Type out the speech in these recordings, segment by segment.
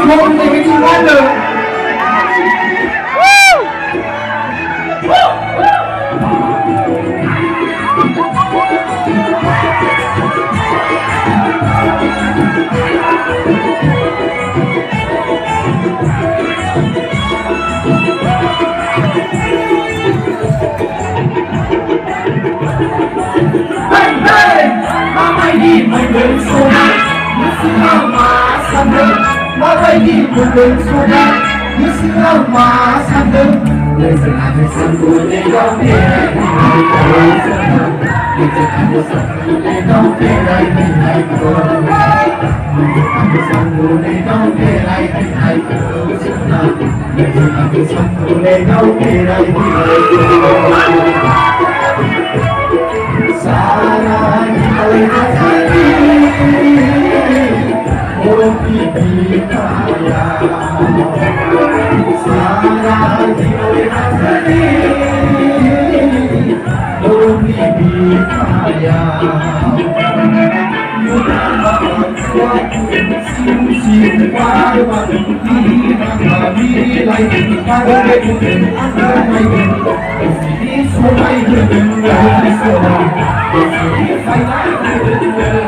hôn thì cái gì ăn được. Mình sudah, selama sambil Mabadi bukan sudah, selama sambil Listen aku sambut kau berai Listen aku sambut kau berai Listen aku sambut kau berai Listen aku sambut kau berai Sarang hati oh pipi kaya sarang hati oh pipi kaya Sim para mati kami lay para bukan mai ini sungai berdengar sungai ini sungai berdengar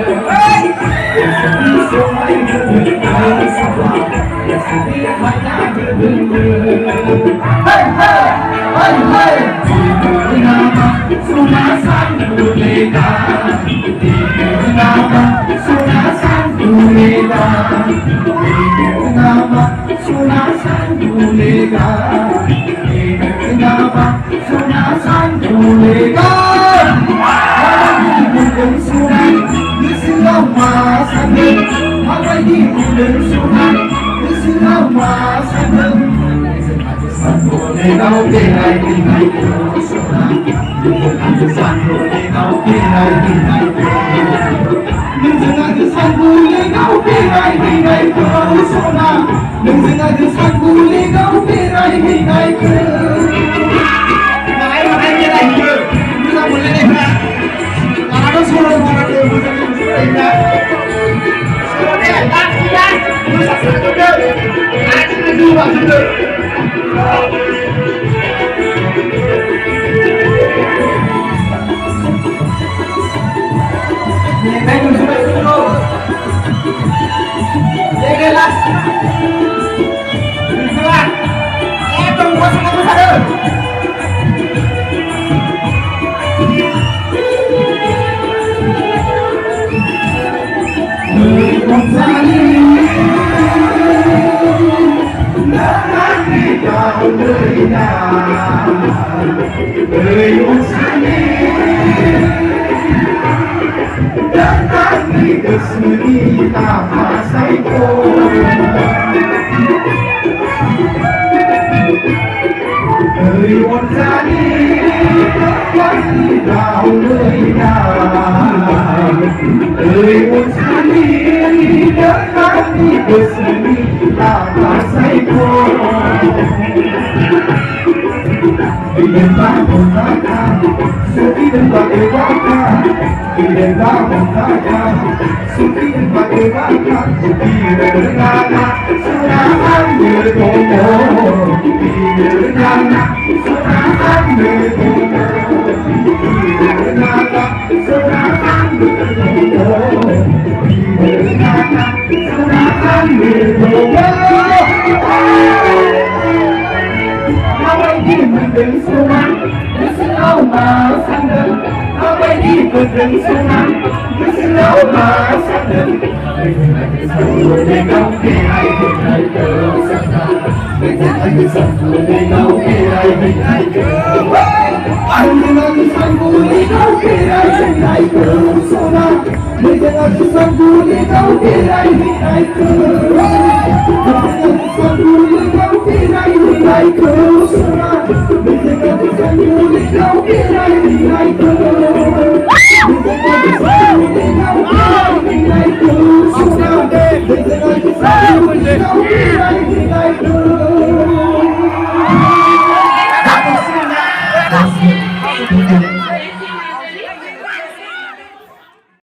ini sungai berdengar sungai ini sungai berdengar hey hey hey hey nama sungai sandulega nama sungai sandulega nama sungai sandulega nama sungai sandulega bukan sungai di selama sana Mabadi bukan sungai di selama sana Boleh kau berai berai sungai bukan boleh kau berai berai Mendengar kesan boleh kau berai berai sungai Mendengar kesan boleh kau berai berai Hey!